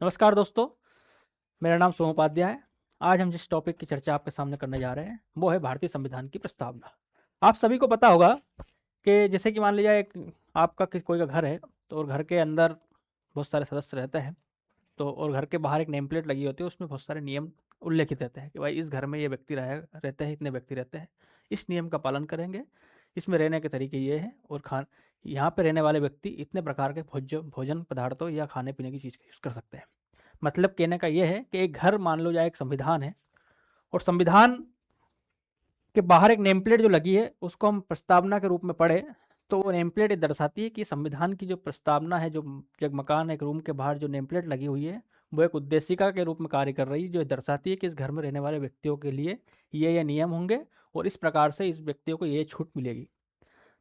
नमस्कार दोस्तों, मेरा नाम सोम उपाध्याय है। आज हम जिस टॉपिक की चर्चा आपके सामने करने जा रहे हैं वो है भारतीय संविधान की प्रस्तावना। आप सभी को पता होगा कि जैसे कि मान लीजिए एक आपका कोई का घर है, तो और घर के अंदर बहुत सारे सदस्य रहते हैं, तो और घर के बाहर एक नेम प्लेट लगी होती है, उसमें बहुत सारे नियम उल्लेखित रहते हैं कि भाई इस घर में ये व्यक्ति रहते हैं, इतने व्यक्ति रहते हैं, इस नियम का पालन करेंगे, इसमें रहने के तरीके ये हैं और यहाँ पे रहने वाले व्यक्ति इतने प्रकार के भोजन पदार्थों या खाने पीने की चीज़ का यूज़ कर सकते हैं। मतलब कहने का ये है कि एक घर मान लो जाए एक संविधान है, और संविधान के बाहर एक नेम प्लेट जो लगी है उसको हम प्रस्तावना के रूप में पढ़े, तो वो नेम प्लेट दर्शाती है कि संविधान की जो प्रस्तावना है, जो जगमकान एक रूम के बाहर जो नेम प्लेट लगी हुई है, वो एक उद्देशिका के रूप में कार्य कर रही है, जो दर्शाती है कि इस घर में रहने वाले व्यक्तियों के लिए ये नियम होंगे और इस प्रकार से इस व्यक्तियों को ये छूट मिलेगी।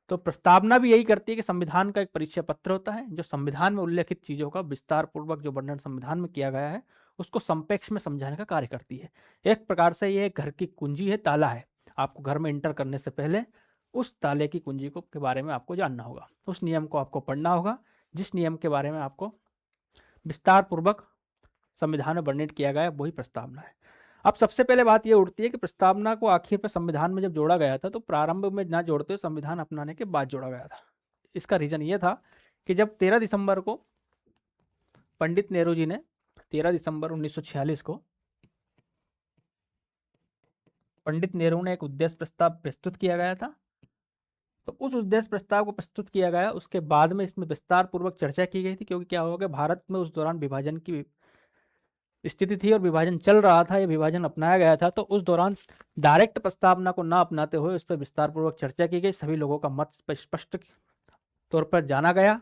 तो प्रस्तावना भी यही करती है कि संविधान का एक परिचय पत्र होता है, जो संविधान में उल्लेखित चीज़ों का विस्तार पूर्वक जो वर्णन संविधान में किया गया है उसको संपेक्ष में समझाने का कार्य करती है। एक प्रकार से ये घर की कुंजी है, ताला है। आपको घर में इंटर करने से पहले उस ताले की कुंजी को के बारे में आपको जानना होगा, उस नियम को आपको पढ़ना होगा, जिस नियम के बारे में आपको विस्तार पूर्वक संविधान में वर्णित किया गया है, वही प्रस्तावना है। अब सबसे पहले बात यह उठती है कि प्रस्तावना को आखिर पर संविधान में जब जोड़ा गया था, तो प्रारंभ में ना जोड़ते हुए संविधान अपनाने के बाद जोड़ा गया था। इसका रीजन ये था कि जब 13 दिसंबर को पंडित नेहरू जी ने 13 दिसंबर 1946 को पंडित नेहरू ने एक उद्देश्य प्रस्ताव प्रस्तुत किया गया था। तो उस उद्देश्य प्रस्ताव को प्रस्तुत किया गया, उसके बाद में इसमें विस्तार पूर्वक चर्चा की गई थी, क्योंकि क्या हो गया, भारत में उस दौरान विभाजन की स्थिति थी और विभाजन चल रहा था, ये विभाजन अपनाया गया था। तो उस दौरान डायरेक्ट प्रस्तावना को ना अपनाते हुए उस पर विस्तार पूर्वक चर्चा की गई, सभी लोगों का मत स्पष्ट तौर पर जाना गया,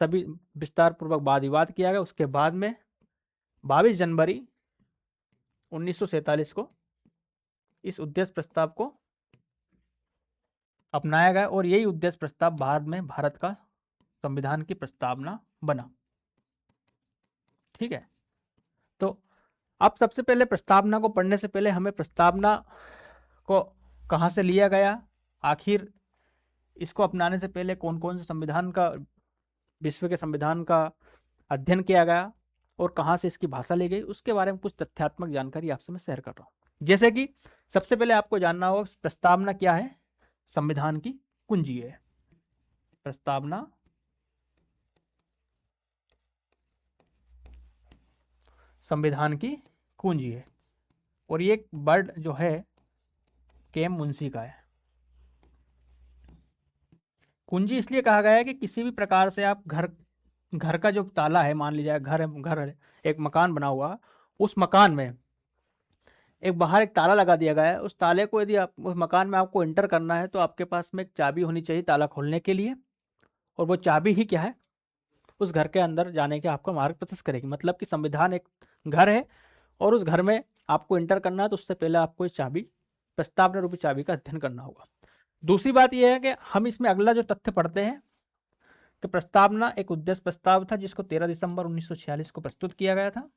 सभी विस्तार पूर्वक वाद विवाद किया गया। उसके बाद में 22 जनवरी 1947 को इस उद्देश्य प्रस्ताव को अपनाया गया और यही उद्देश्य प्रस्ताव बाद में भारत का संविधान की प्रस्तावना बना। ठीक है, तो अब सबसे पहले प्रस्तावना को पढ़ने से पहले हमें प्रस्तावना को कहाँ से लिया गया, आखिर इसको अपनाने से पहले कौन कौन से संविधान का, विश्व के संविधान का अध्ययन किया गया और कहाँ से इसकी भाषा ली गई, उसके बारे में कुछ तथ्यात्मक जानकारी आपसे मैं शेयर कर रहा हूँ। जैसे कि सबसे पहले आपको जानना होगा प्रस्तावना क्या है। संविधान की कुंजी है प्रस्तावना। संविधान की कुंजी है और ये वर्ड जो है केम मुंशी का है। कुंजी इसलिए कहा गया है कि किसी भी प्रकार से आप घर का जो ताला है, मान लीजिए घर है, एक मकान बना हुआ, उस मकान में एक बाहर एक ताला लगा दिया गया है। उस ताले को यदि आप उस मकान में आपको एंटर करना है तो आपके पास में एक चाबी होनी चाहिए ताला खोलने के लिए, और वो चाबी ही क्या है, उस घर के अंदर जाने के आपका मार्ग प्रशस्त करेगी। मतलब कि संविधान एक घर है और उस घर में आपको एंटर करना है तो उससे पहले आपको इस चाबी, प्रस्तावना रूपी चाबी का अध्ययन करना होगा। दूसरी बात यह है कि हम इसमें अगला जो तथ्य पढ़ते हैं कि प्रस्तावना एक उद्देश्य प्रस्ताव था जिसको 13 दिसंबर 1946 को प्रस्तुत किया गया था,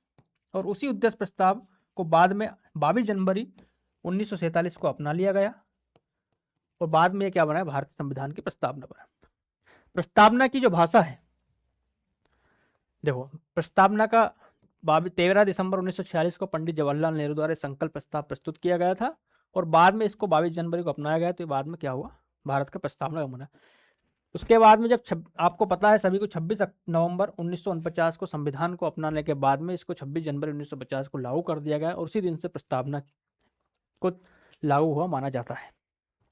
और उसी उद्देश्य प्रस्ताव को बाद में 22 जनवरी 1947 को अपना लिया गया और बाद में क्या बना, भारतीय संविधान की प्रस्तावना बना। प्रस्तावना की जो भाषा है, देखो प्रस्तावना का 13 दिसंबर 1946 को पंडित जवाहरलाल नेहरू द्वारा संकल्प प्रस्ताव प्रस्तुत किया गया था और बाद में इसको 22 जनवरी को अपनाया गया। तो बाद में क्या हुआ, भारत का प्रस्तावना बना। उसके बाद में जब आपको पता है सभी को 26 नवंबर 1949 को संविधान को अपनाने के बाद में इसको 26 जनवरी 1950 को लागू कर दिया गया और उसी दिन से प्रस्तावना को लागू हुआ माना जाता है।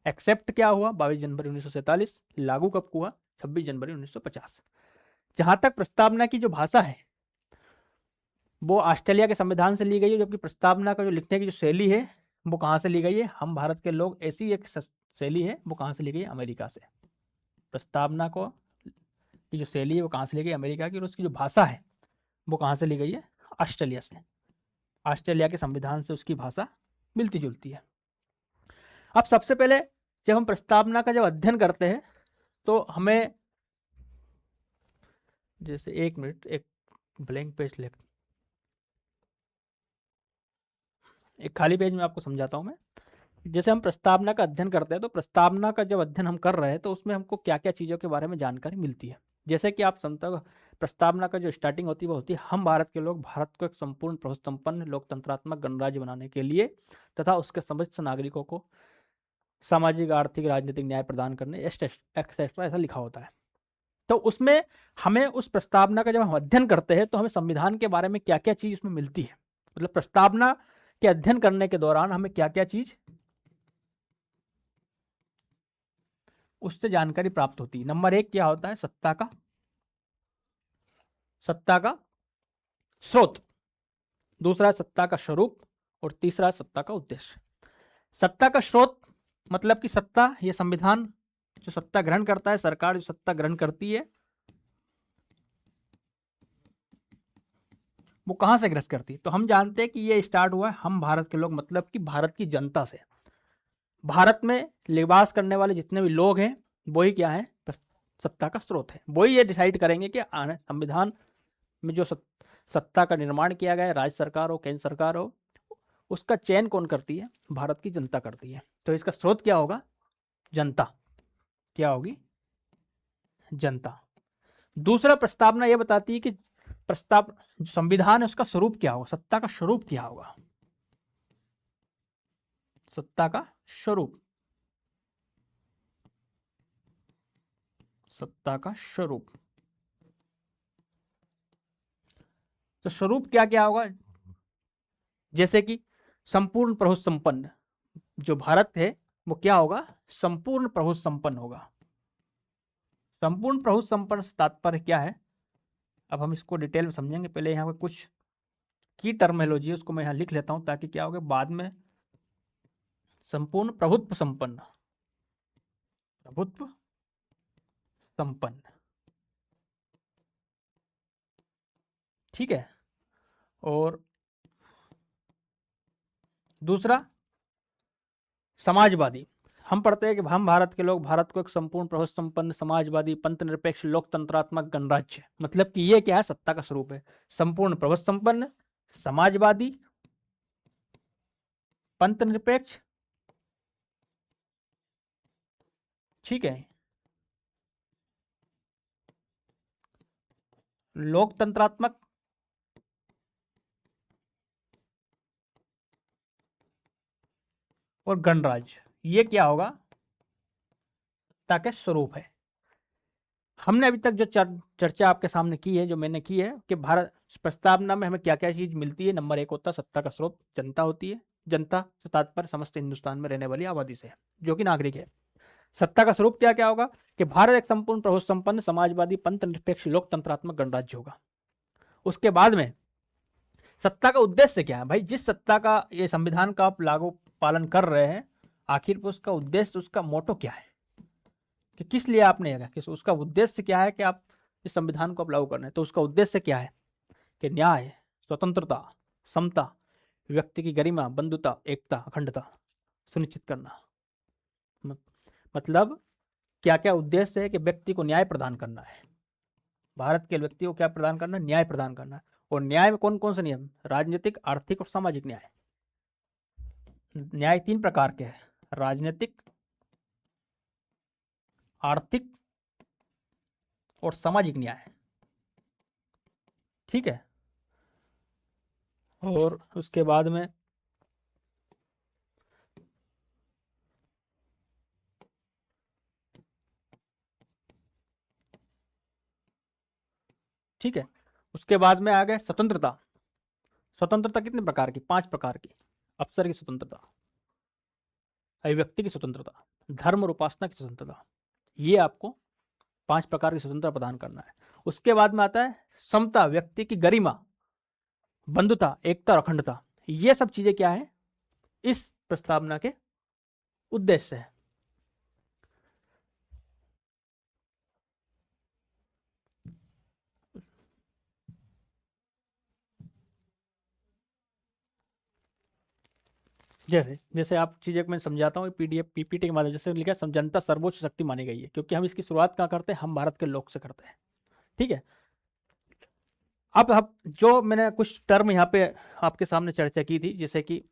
एक्सेप्ट क्या हुआ 22 जनवरी 1947, लागू कब हुआ 26 जनवरी 1950। जहां तक प्रस्तावना की जो भाषा है वो ऑस्ट्रेलिया के संविधान से ली गई है, जबकि प्रस्तावना का जो लिखने की जो शैली है वो कहाँ से ली गई है, हम भारत के लोग ऐसी एक शैली है वो कहाँ से ली गई है, अमेरिका से। प्रस्तावना को की जो शैली है वो कहाँ से ली गई, अमेरिका की, और उसकी जो भाषा है वो कहाँ से ली गई है, ऑस्ट्रेलिया से। ऑस्ट्रेलिया के संविधान से उसकी भाषा मिलती जुलती है। अब सबसे पहले जब हम प्रस्तावना का जब अध्ययन करते हैं तो हमें, जैसे एक मिनट, एक ब्लैंक पेज लिख, एक खाली पेज में आपको समझाता हूं मैं। जैसे हम प्रस्तावना का अध्ययन करते हैं तो प्रस्तावना का जब अध्ययन हम कर रहे हैं तो उसमें हमको क्या क्या चीज़ों के बारे में जानकारी मिलती है। जैसे कि आप समझते हो प्रस्तावना का जो स्टार्टिंग होती है वो होती है, हम भारत के लोग भारत को एक संपूर्ण प्रभुसंपन्न लोकतंत्रात्मक गणराज्य बनाने के लिए तथा उसके समस्त नागरिकों को सामाजिक, आर्थिक, राजनीतिक न्याय प्रदान करने एक्सेट्रा ऐसा लिखा होता है। तो उसमें हमें उस प्रस्तावना का जब हम अध्ययन करते हैं तो हमें संविधान के बारे में क्या क्या चीज उसमें मिलती है, मतलब प्रस्तावना के अध्ययन करने के दौरान हमें क्या क्या चीज उससे जानकारी प्राप्त होती है। नंबर एक क्या होता है, सत्ता का स्रोत, दूसरा सत्ता का स्वरूप और तीसरा सत्ता का उद्देश्य। सत्ता का स्रोत मतलब कि सत्ता, ये संविधान जो सत्ता ग्रहण करता है, सरकार जो सत्ता ग्रहण करती है वो कहां से ग्रस्त करती है, तो हम जानते हैं कि ये स्टार्ट हुआ है हम भारत के लोग, मतलब कि भारत की जनता से। भारत में निवास करने वाले जितने भी लोग हैं वही क्या है, सत्ता का स्रोत है। वही ये डिसाइड करेंगे कि संविधान में जो सत्ता का निर्माण किया गया है, राज्य सरकार हो, केंद्र सरकार हो, उसका चयन कौन करती है, भारत की जनता करती है। तो इसका स्रोत क्या होगा, जनता। क्या होगी, जनता। दूसरा प्रस्तावना यह बताती है कि प्रस्ताव जो संविधान है उसका स्वरूप क्या होगा, सत्ता का स्वरूप क्या होगा, सत्ता का स्वरूप, सत्ता का स्वरूप। तो स्वरूप क्या क्या होगा, जैसे कि संपूर्ण प्रभु संपन्न, जो भारत है वो क्या होगा, संपूर्ण प्रभु संपन्न होगा। संपूर्ण प्रभु संपन्न से तात्पर्य क्या है, अब हम इसको डिटेल में समझेंगे। पहले यहाँ पे कुछ की टर्मिनोलॉजी है उसको मैं यहाँ लिख लेता हूं ताकि क्या होगा बाद में। संपूर्ण प्रभुत्व संपन्न, प्रभुत्व संपन्न, ठीक है। और दूसरा समाजवादी, हम पढ़ते हैं कि हम भारत के लोग भारत को एक संपूर्ण प्रभुत्व संपन्न समाजवादी पंथ निरपेक्ष लोकतंत्रात्मक गणराज्य, मतलब कि ये क्या है, सत्ता का स्वरूप है। संपूर्ण प्रभुत्व संपन्न, समाजवादी, पंथ निरपेक्ष, ठीक है, लोकतंत्रात्मक और गणराज्य। ये क्या होगा, सत्ता के स्वरूप है। हमने अभी तक जो चर्चा आपके सामने की है, जो मैंने की है कि भारत प्रस्तावना में हमें क्या क्या चीज मिलती है। नंबर एक होता है सत्ता का स्रोत, जनता होती है। जनता से तात्पर्य समस्त हिंदुस्तान में रहने वाली आबादी से है, जो कि नागरिक है। सत्ता का स्वरूप क्या क्या होगा कि भारत एक संपूर्ण प्रभुत्व संपन्न समाजवादी पंथ निरपेक्ष लोकतंत्रात्मक गणराज्य होगा। उसके बाद में सत्ता का उद्देश्य क्या है, भाई जिस सत्ता का ये संविधान का आप लागू पालन कर रहे हैं, आखिर पर उसका उद्देश्य, उसका मोटो क्या है, कि किस लिए आपने कि उसका उद्देश्य क्या है कि आप इस संविधान को आप लागू करना है। तो उसका उद्देश्य क्या है कि न्याय, स्वतंत्रता, समता, व्यक्ति की गरिमा, बंधुता, एकता, अखंडता सुनिश्चित करना। मतलब क्या क्या उद्देश्य है कि व्यक्ति को न्याय प्रदान करना है, भारत के व्यक्ति को क्या प्रदान करना, न्याय प्रदान करना है। और न्याय में कौन कौन से नियम, राजनीतिक, आर्थिक और सामाजिक न्याय। न्याय तीन प्रकार के हैं, राजनीतिक, आर्थिक और सामाजिक न्याय, ठीक है। और उसके बाद में ठीक है, उसके बाद में आ गए स्वतंत्रता। स्वतंत्रता कितने प्रकार की, पांच प्रकार की। अफसर की स्वतंत्रता, अभिव्यक्ति की स्वतंत्रता, धर्म और उपासना की स्वतंत्रता, ये आपको पांच प्रकार की स्वतंत्रता प्रदान करना है। उसके बाद में आता है समता, व्यक्ति की गरिमा, बंधुता, एकता और अखंडता। ये सब चीजें क्या है, इस प्रस्तावना के उद्देश्य है। जैसे जैसे आप चीजें मैं समझाता हूँ पीडीएफ पीपीटी के माध्यम जैसे लिखा जनता सर्वोच्च शक्ति मानी गई है, क्योंकि हम इसकी शुरुआत कहाँ करते हैं, हम भारत के लोग से करते हैं, ठीक है। अब जो मैंने कुछ टर्म यहाँ पे आपके सामने चर्चा की थी, जैसे कि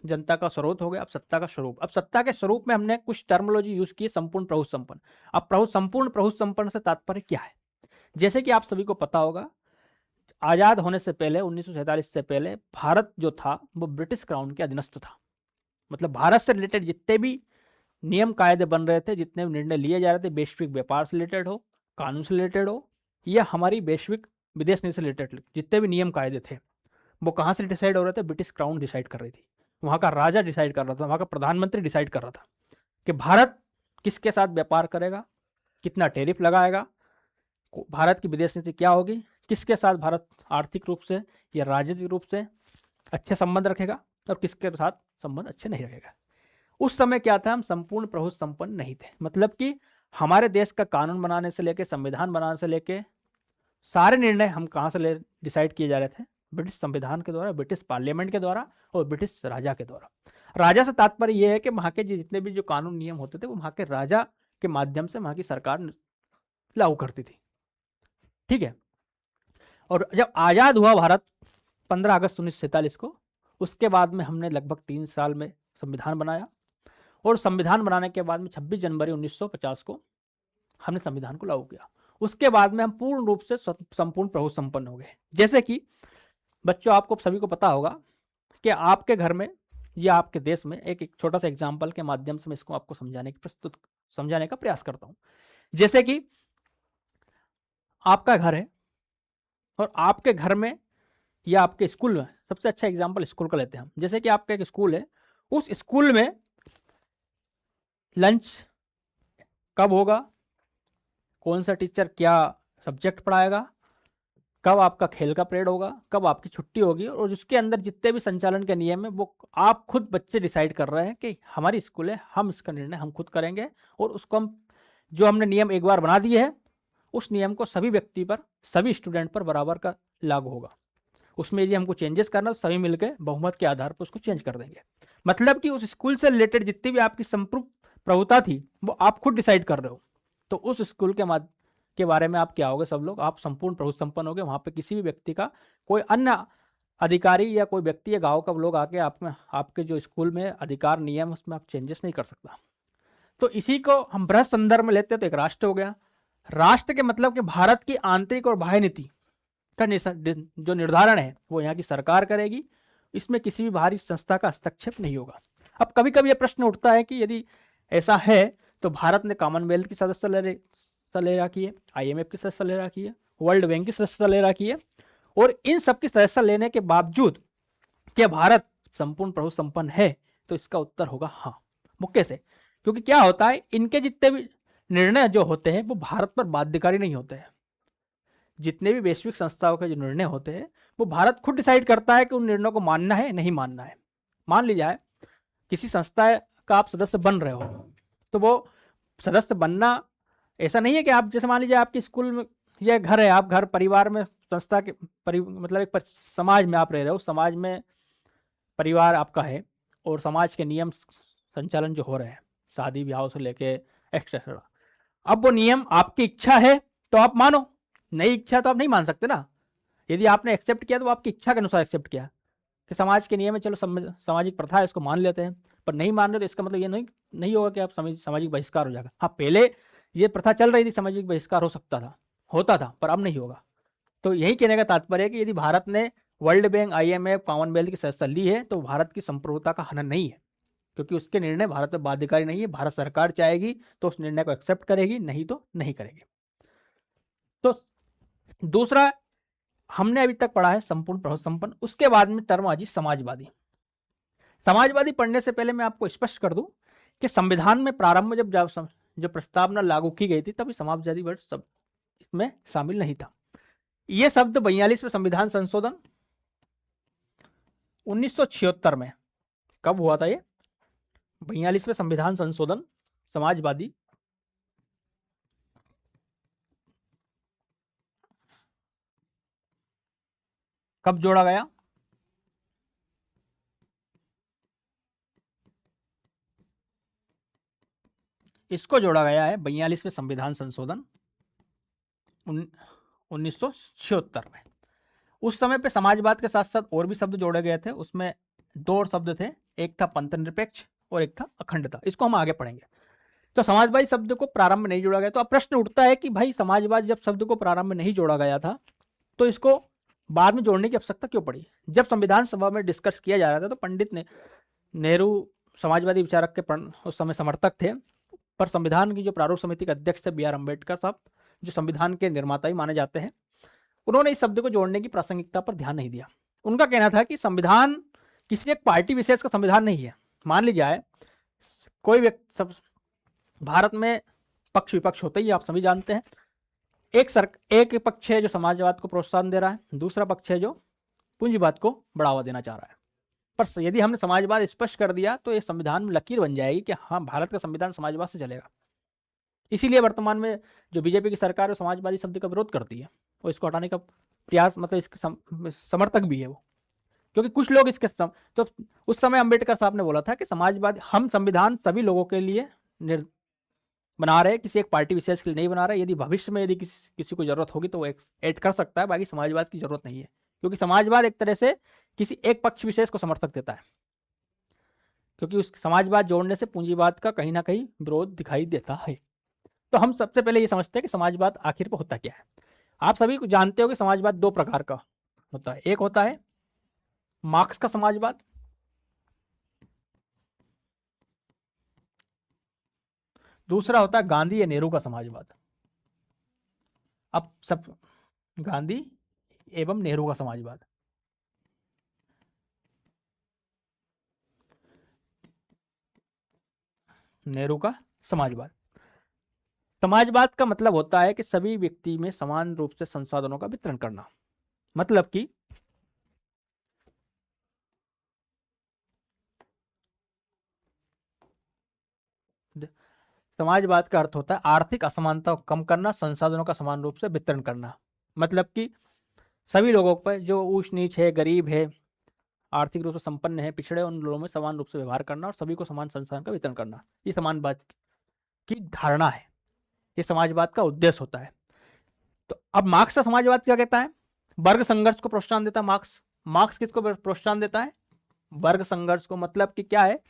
जनता का स्रोत हो गया, अब सत्ता का स्वरूप। अब सत्ता के स्वरूप में हमने कुछ टर्मोलॉजी यूज की, संपूर्ण प्रभुत्व संपन्न। अब संपूर्ण प्रभुत्व संपन्न से तात्पर्य क्या है, जैसे कि आप सभी को पता होगा, आज़ाद होने से पहले 1947 से पहले भारत जो था वो ब्रिटिश क्राउन के अधीनस्थ था। मतलब भारत से रिलेटेड जितने भी नियम कायदे बन रहे थे, जितने भी निर्णय लिए जा रहे थे, वैश्विक व्यापार से रिलेटेड हो, कानून से रिलेटेड हो, या हमारी वैश्विक विदेश नीति से रिलेटेड जितने भी नियम कायदे थे, वो कहाँ से डिसाइड हो रहे थे? ब्रिटिश क्राउन डिसाइड कर रही थी। वहाँ का राजा डिसाइड कर रहा था, वहाँ का प्रधानमंत्री डिसाइड कर रहा था कि भारत किसके साथ व्यापार करेगा, कितना टैरिफ लगाएगा, भारत की विदेश नीति क्या होगी, किसके साथ भारत आर्थिक रूप से या राजनीतिक रूप से अच्छे संबंध रखेगा और किसके साथ संबंध अच्छे नहीं रखेगा। उस समय क्या था, हम संपूर्ण प्रभुत्व संपन्न नहीं थे। मतलब कि हमारे देश का कानून बनाने से लेके, संविधान बनाने से लेके सारे निर्णय हम कहाँ से ले डिसाइड किए जा रहे थे? ब्रिटिश संविधान के द्वारा, ब्रिटिश पार्लियामेंट के द्वारा और ब्रिटिश राजा के द्वारा। राजा से तात्पर्य यह है कि वहाँ के जितने भी जो कानून नियम होते थे वो वहाँ के राजा के माध्यम से वहाँ की सरकार लागू करती थी। ठीक है। और जब आज़ाद हुआ भारत 15 अगस्त 1947 को, उसके बाद में हमने लगभग 3 साल में संविधान बनाया, और संविधान बनाने के बाद में 26 जनवरी 1950 को हमने संविधान को लागू किया। उसके बाद में हम पूर्ण रूप से संपूर्ण प्रभुत्व संपन्न हो गए। जैसे कि बच्चों, आपको सभी को पता होगा कि आपके घर में या आपके देश में एक छोटा सा एग्जाम्पल के माध्यम से मैं इसको आपको समझाने का प्रयास करता हूं। जैसे कि आपका घर है और आपके घर में या आपके स्कूल में, सबसे अच्छा एग्जाम्पल स्कूल का लेते हैं हम। जैसे कि आपका एक स्कूल है, उस स्कूल में लंच कब होगा, कौन सा टीचर क्या सब्जेक्ट पढ़ाएगा, कब आपका खेल का पीरियड होगा, कब आपकी छुट्टी होगी, और उसके अंदर जितने भी संचालन के नियम है वो आप खुद बच्चे डिसाइड कर रहे हैं कि हमारी स्कूल है, हम इसका निर्णय हम खुद करेंगे, और उसको हम जो हमने नियम एक बार बना दिए हैं उस नियम को सभी व्यक्ति पर, सभी स्टूडेंट पर बराबर का लागू होगा। उसमें यदि हमको चेंजेस करना तो सभी मिलकर बहुमत के आधार पर उसको चेंज कर देंगे। मतलब कि उस स्कूल से रिलेटेड जितनी भी आपकी संपूर्ण प्रभुता थी वो आप खुद डिसाइड कर रहे हो। तो उस स्कूल के बारे में आप क्या होगे, सब लोग आप संपूर्ण प्रभुत्व संपन्न होगे। वहां पे किसी भी व्यक्ति का, कोई अन्य अधिकारी या कोई व्यक्ति या गांव का लोग आके आपके जो स्कूल में अधिकार नियम उसमें आप चेंजेस नहीं कर सकता। तो इसी को हम बृहत संदर्भ में लेते हैं तो एक राष्ट्र हो गया। राष्ट्र के मतलब कि भारत की आंतरिक और बाह्य नीति का जो निर्धारण है वो यहाँ की सरकार करेगी, इसमें किसी भी बाहरी संस्था का हस्तक्षेप नहीं होगा। अब कभी कभी यह प्रश्न उठता है कि यदि ऐसा है तो भारत ने कॉमनवेल्थ की सदस्यता ले रखी है, IMF की सदस्यता ले रखी है, वर्ल्ड बैंक की सदस्यता ले रखी है, और इन सब की सदस्यता लेने के बावजूद क्या भारत संपूर्ण प्रभुत्व संपन्न है? तो इसका उत्तर होगा हाँ। वो कैसे? क्योंकि क्या होता है, इनके जितने भी निर्णय जो होते हैं वो भारत पर बाध्यकारी नहीं होते हैं। जितने भी वैश्विक संस्थाओं के जो निर्णय होते हैं वो भारत खुद डिसाइड करता है कि उन निर्णयों को मानना है नहीं मानना है। मान लीजिए किसी संस्था का आप सदस्य बन रहे हो, तो वो सदस्य बनना ऐसा नहीं है कि आप, जैसे मान लीजिए आपके स्कूल में या घर है, आप घर परिवार में संस्था के मतलब एक समाज में आप रह रहे हो, समाज में परिवार आपका है और समाज के नियम संचालन जो हो रहे हैं शादी ब्याह से लेके एक्स्ट्रा, अब वो नियम आपकी इच्छा है तो आप मानो, नहीं इच्छा तो आप नहीं मान सकते ना। यदि आपने एक्सेप्ट किया तो आपकी इच्छा के अनुसार एक्सेप्ट किया कि समाज के नियम है, चलो सामाजिक प्रथा है इसको मान लेते हैं, पर नहीं मान रहे तो इसका मतलब ये नहीं होगा कि आप सामाजिक बहिष्कार हो जाएगा। हाँ, पहले ये प्रथा चल रही थी, सामाजिक बहिष्कार होता था, पर अब नहीं होगा। तो यही कहने का तात्पर्य है कि यदि भारत ने वर्ल्ड बैंक, IMF, कॉमनवेल्थ की सदस्यता ली है तो भारत की संप्रभुता का हनन नहीं है, क्योंकि उसके निर्णय भारत में बाध्यकारी नहीं है। भारत सरकार चाहेगी तो उस निर्णय को एक्सेप्ट करेगी, नहीं तो नहीं करेगी। तो दूसरा हमने अभी तक पढ़ा है संपूर्ण प्रभुत्व संपन्न। उसके बाद में टर्म आ जी समाजवादी। समाजवादी पढ़ने से पहले मैं आपको स्पष्ट कर दूं कि संविधान में प्रारंभ में जब प्रस्तावना लागू की गई थी तभी समाजवादी वर्ड सब इसमें शामिल नहीं था। यह शब्द 42वें संविधान संशोधन 1976 में कब हुआ था? ये 42वें संविधान संशोधन समाजवादी कब जोड़ा गया? इसको जोड़ा गया है 42वें संविधान संशोधन 1976 में। उस समय पे समाजवाद के साथ साथ और भी शब्द जोड़े गए थे। उसमें 2 और शब्द थे, एक था पंथ निरपेक्ष और एक था अखंडता। इसको हम आगे पढ़ेंगे। तो समाजवादी शब्द को प्रारंभ में नहीं जोड़ा गया। तो अब प्रश्न उठता है कि भाई समाजवाद जब शब्द को प्रारंभ में नहीं जोड़ा गया था तो इसको बाद में जोड़ने की आवश्यकता क्यों पड़ी? जब संविधान सभा में डिस्कस किया जा रहा था तो पंडित नेहरू समाजवादी विचारक के उस समय समर्थक थे, पर संविधान की जो प्रारूप समिति के अध्यक्ष थे B.R. अम्बेडकर साहब, जो संविधान के निर्माता ही माने जाते हैं, उन्होंने इस शब्द को जोड़ने की प्रासंगिकता पर ध्यान नहीं दिया। उनका कहना था कि संविधान किसी एक पार्टी विशेष का संविधान नहीं है। मान लीजिए कोई व्यक्ति, भारत में पक्ष विपक्ष होते ही आप सभी जानते हैं। एक पक्ष है जो समाजवाद को प्रोत्साहन दे रहा है, दूसरा पक्ष है जो पूंजीवाद को बढ़ावा देना चाह रहा है। पर यदि हमने समाजवाद स्पष्ट कर दिया तो ये संविधान में लकीर बन जाएगी कि हाँ, भारत का संविधान समाजवाद से चलेगा। इसीलिए वर्तमान में जो बीजेपी की सरकार है समाजवादी शब्द का विरोध करती है और इसको हटाने का प्रयास, मतलब इसके समर्थक भी है वो, क्योंकि कुछ लोग इसके तो उस समय अम्बेडकर साहब ने बोला था कि समाजवाद, हम संविधान सभी लोगों के लिए बना रहे, किसी एक पार्टी विशेष के लिए नहीं बना रहे। यदि भविष्य में यदि किसी को जरूरत होगी तो वो ऐड कर सकता है, बाकी समाजवाद की जरूरत नहीं है, क्योंकि समाजवाद एक तरह से किसी एक पक्ष विशेष को समर्थक देता है, क्योंकि उस समाजवाद जोड़ने से पूंजीवाद का कहीं ना कहीं विरोध दिखाई देता है। तो हम सबसे पहले ये समझते हैं कि समाजवाद आखिर को होता क्या है। आप सभी को जानते हो कि समाजवाद दो प्रकार का होता है। एक होता है मार्क्स का समाजवाद, दूसरा होता है गांधी या नेहरू का समाजवाद। अब सब गांधी एवं नेहरू का समाजवाद। नेहरू का समाजवाद, समाजवाद का मतलब होता है कि सभी व्यक्ति में समान रूप से संसाधनों का वितरण करना। मतलब कि समाजवाद का अर्थ होता है आर्थिक असमानता को कम करना, संसाधनों का समान रूप से वितरण करना। मतलब कि सभी लोगों पर, जो ऊंच नीच है, गरीब है, आर्थिक रूप से संपन्न है, पिछड़े, उन लोगों में समान रूप से व्यवहार करना और सभी को समान संसाधन का वितरण करना, ये समाजवाद की धारणा है, ये समाजवाद का उद्देश्य होता है। तो अब मार्क्स का समाजवाद क्या कहता है? वर्ग संघर्ष को प्रोत्साहन देता है मार्क्स किसको प्रोत्साहन देता है? वर्ग संघर्ष को। मतलब कि क्या है,